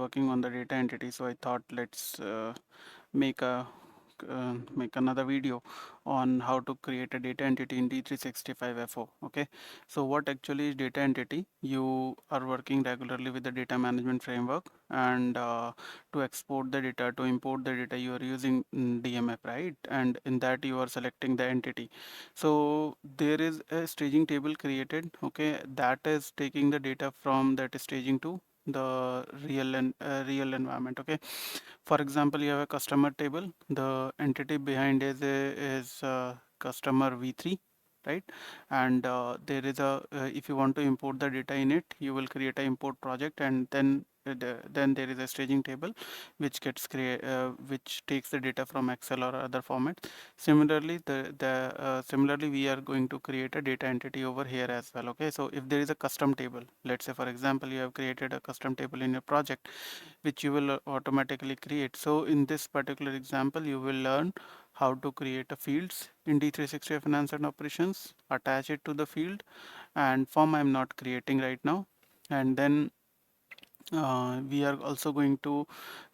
working on the data entity, so I thought let's make a make another video on how to create a data entity in D365FO. Okay, so what actually is data entity? You are working regularly with the data management framework, and to export the data, to import the data, you are using DMF, right? And in that you are selecting the entity. So there is a staging table created, okay, that is taking the data from that staging to the real environment. Okay, for example, you have a customer table. The entity behind is customer v3, right? And there is a if you want to import the data in it, you will create a import project, and then there is a staging table which which takes the data from Excel or other format. Similarly, similarly we are going to create a data entity over here as well. Okay, so if there is a custom table, let's say for example you have created a custom table in your project which you will automatically create. So in this particular example, you will learn how to create a fields in D365 Finance and Operations, attach it to the field, and form I'm not creating right now. And then we are also going to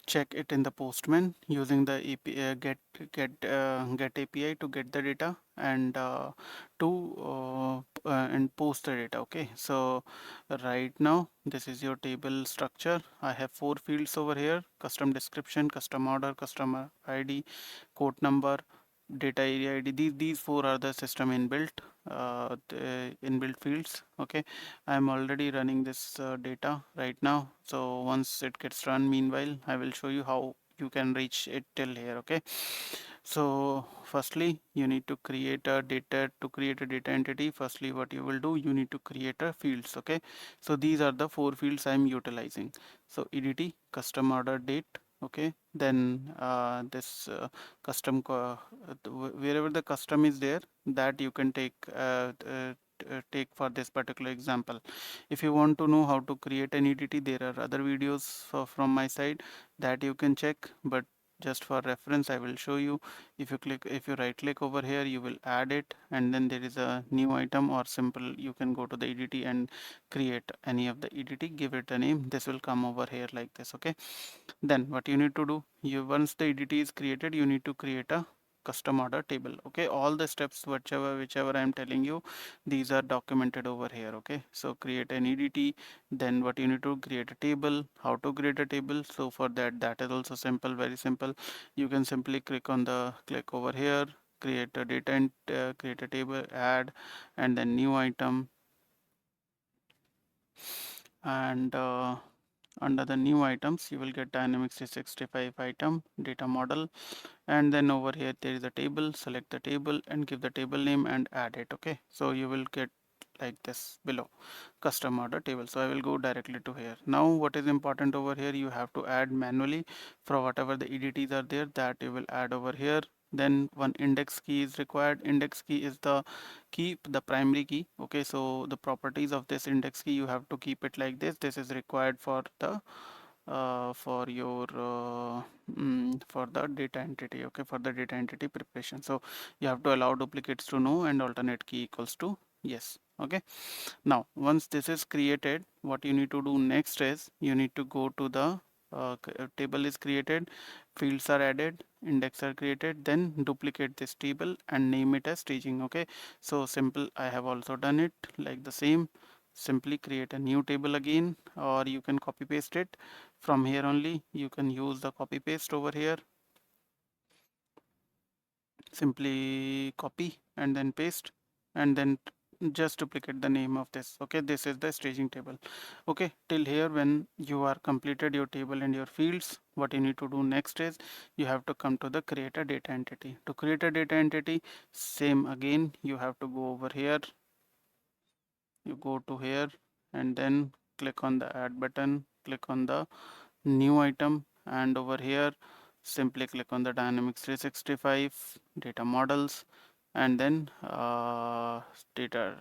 check it in the Postman using the get API to get the data and and post the data. Okay, so right now this is your table structure. I have 4 fields over here: custom description, custom order, customer ID, code number, data area ID. These 4 are the system the inbuilt fields. Okay, I'm already running this data right now. So once it gets run, meanwhile I will show you how you can reach it till here. Okay, so firstly you need to create a data. To create a data entity, firstly what you will do, you need to create a fields. Okay, so these are the 4 fields I'm utilizing. So EDT custom order date. Okay, then this wherever the custom is there, that you can take for this particular example. If you want to know how to create an EDT, there are other videos from my side that you can check, but just for reference I will show you. If you right click over here, you will add it, and then there is a new item, or simple you can go to the EDT and create any of the EDT, give it a name. This will come over here like this. Okay, then what you need to do, you once the EDT is created, you need to create a custom order table. Okay, all the steps whichever I am telling you, these are documented over here. Okay, so create an EDT, then what you need to create a table. How to create a table? So for that is also simple, very simple. You can simply click over here, create a data and create a table, add, and then new item, and under the new items you will get Dynamics 365 item data model, and then over here there is a table. Select the table and give the table name and add it. Okay, so you will get like this below, custom order table. So I will go directly to here. Now what is important over here, you have to add manually for whatever the EDTs are there, that you will add over here. Then one index key is required. Index key is the primary key. Okay, so the properties of this index key, you have to keep it like this. This is required for the for the data entity. Okay, for the data entity preparation. So you have to allow duplicates to no and alternate key equals to yes. Okay, now once this is created, what you need to do next is you need to go to the table is created, fields are added, index are created, then duplicate this table and name it as staging. Okay, so simple, I have also done it like the same. Simply create a new table again, or you can copy paste it from here only. You can use the copy paste over here. Simply copy and then paste, and then just duplicate the name of this. Okay, this is the staging table. Okay, till here when you are completed your table and your fields, what you need to do next is you have to come to the create a data entity. To create a data entity, same again, you have to go over here, you go to here, and then click on the add button, click on the new item, and over here simply click on the Dynamics 365 data models, and then data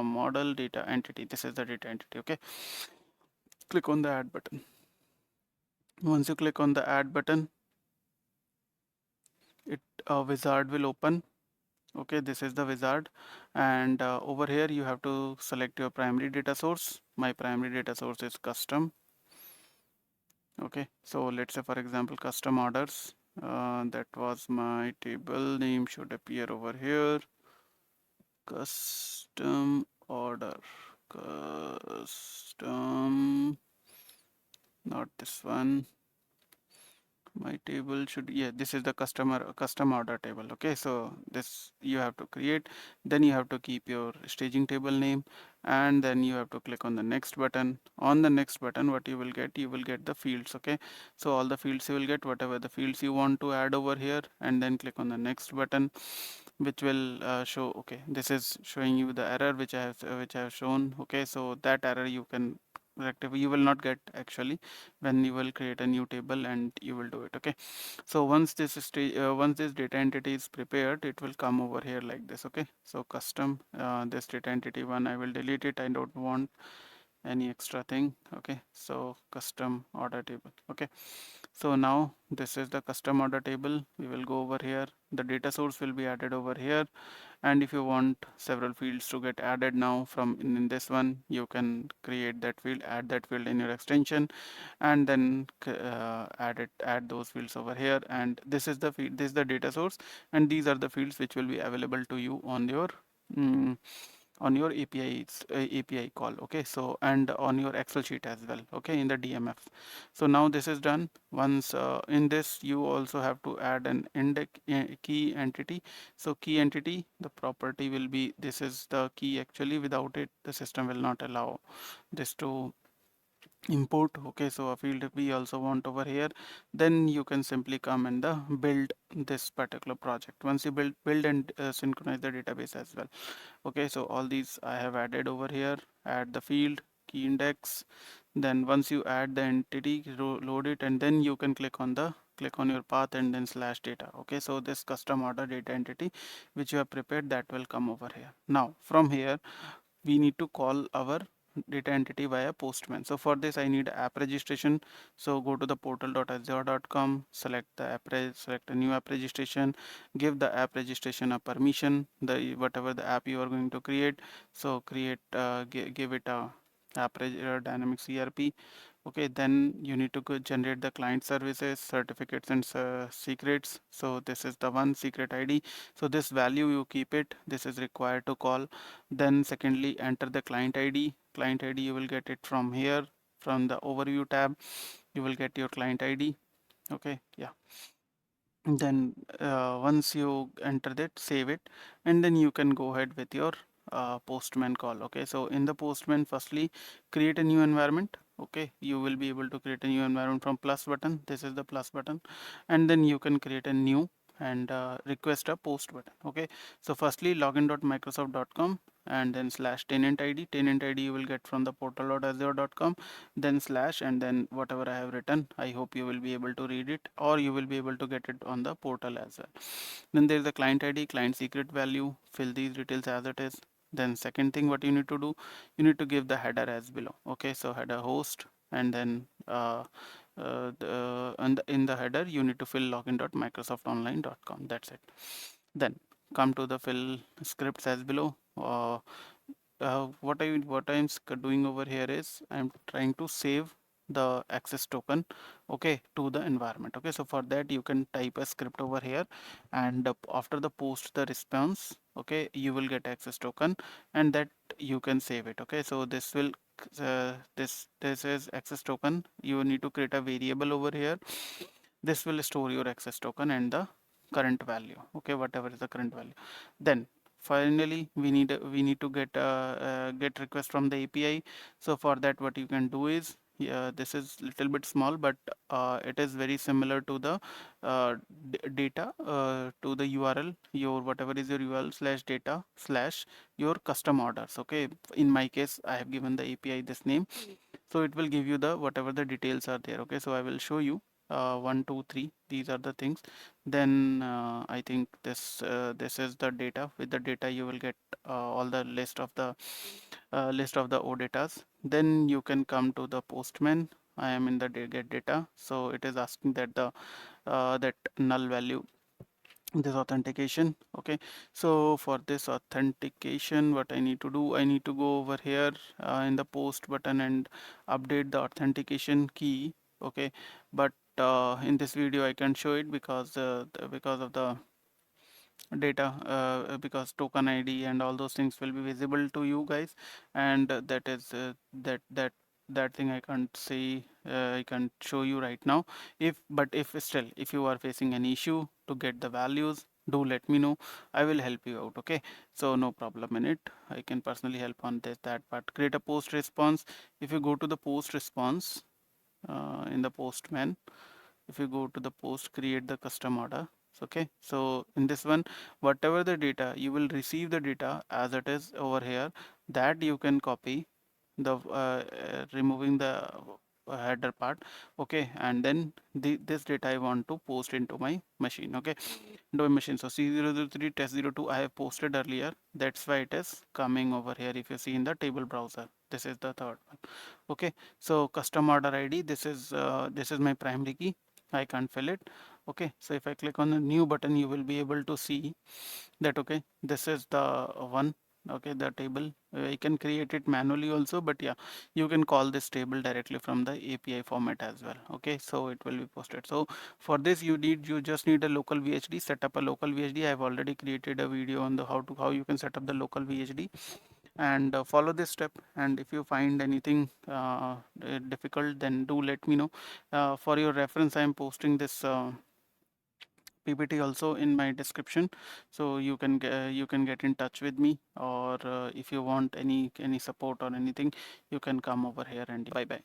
model data entity. This is the data entity. Okay, click on the add button. Once you click on the add button, it wizard will open. Okay, this is the wizard, and over here you have to select your primary data source. My primary data source is custom Okay, so let's say for example custom orders, that was my table name, should appear over here. Custom order, custom, not this one. My table should, yeah, this is the custom order table. Okay, so this you have to create, then you have to keep your staging table name, and then you have to click on the next button. On the next button, what you will get the fields. Okay, so all the fields you will get, whatever the fields you want to add over here, and then click on the next button, which will show. Okay, this is showing you the error which I have shown. Okay, so that error you can rectify, you will not get actually when you will create a new table and you will do it. Okay, so once this data entity is prepared, it will come over here like this. Okay, so custom, this data entity one, I will delete it, I don't want any extra thing. Okay, so custom order table. Okay, so now this is the custom order table. We will go over here, the data source will be added over here, and if you want several fields to get added now from in this one, you can create that field, add that field in your extension, and then add those fields over here. And this is the field, this is the data source, and these are the fields which will be available to you mm, on your API call. Okay, so and on your Excel sheet as well. Okay, in the DMF. So now this is done. Once in this, you also have to add an index key entity. So key entity, the property will be, this is the key actually. Without it, the system will not allow this to import. Okay, so a field we also want over here. Then you can simply come and build this particular project. Once you build and synchronize the database as well. Okay, so all these I have added over here. Add the field, key index, then once you add the entity, load it, and then you can click on your path and then slash data. Okay, so this custom order data entity which you have prepared, that will come over here. Now from here we need to call our data entity via Postman. So for this I need app registration. So go to the portal.azure.com, select the select a new app registration, give the app registration a permission, the whatever the app you are going to create. So create, give it a dynamic CRP. Okay, then you need to go generate the client services, certificates, and secrets. So this is the one, secret ID. So this value you keep it, this is required to call. Then secondly, enter the client ID. Client ID you will get it from here, from the overview tab. You will get your client ID. Okay, yeah. Then once you enter that, save it, and then you can go ahead with your Postman call. Okay, so in the Postman, firstly create a new environment. Okay, you will be able to create a new environment from plus button. This is the plus button, and then you can create a new and request a post button. Okay, so firstly login.microsoft.com and then slash tenant ID. Tenant ID you will get from the portal.azure.com, then slash, and then whatever I have written. I hope you will be able to read it, or you will be able to get it on the portal as well. Then there is the client ID, client secret value. Fill these details as it is. Then second thing what you need to do, you need to give the header as below. Okay, so header host, and then in the header you need to fill login.microsoftonline.com. That's it. Then come to the fill scripts as below. What I'm doing over here is I'm trying to save the access token, okay, to the environment. Okay, so for that you can type a script over here, and after the post the response, okay, you will get access token, and that you can save it. Okay, so this will this is access token. You need to create a variable over here. This will store your access token and the current value. Okay, whatever is the current value. Then finally we need to get request from the API. So for that what you can do is, yeah, this is little bit small, but it is very similar to the data, to the URL, your whatever is your URL slash data slash your custom orders. Okay, in my case I have given the API this name, so it will give you the whatever the details are there. Okay, so I will show you 1 2 3, these are the things. Then I think this is the data. With the data you will get all the list of the ODatas. Then you can come to the Postman. I am in the get data, so it is asking that the that null value, this authentication. Okay, so for this authentication what I need to do, I need to go over here in the post button and update the authentication key. okay, but in this video I can show it because of the data, because token ID and all those things will be visible to you guys, and that is that thing I can't say, I can't show you right now. If still if you are facing any issue to get the values, do let me know. I will help you out. Okay, so no problem in it. I can personally help on that part. Create a post response. If you go to the post response in the Postman, if you go to the post, create the custom order. Okay, so in this one, whatever the data you will receive, the data as it is over here, that you can copy the removing the header part. Okay, and then this data I want to post into my machine. Okay, into my machine. So C003 test02 I have posted earlier, that's why it is coming over here. If you see in the table browser, this is the third one. Okay, so custom order ID, this is my primary key. I can't fill it. Okay, so if I click on the new button, you will be able to see that. Okay, this is the one. Okay, the table, I can create it manually also, but yeah, you can call this table directly from the API format as well. Okay, so it will be posted. So for this you just need a local VHD. Set up a local VHD. I have already created a video on the how you can set up the local VHD, and follow this step. And if you find anything difficult, then do let me know. For your reference, I am posting this PPT also in my description, so you can get in touch with me, or if you want any support or anything, you can come over here. And bye bye.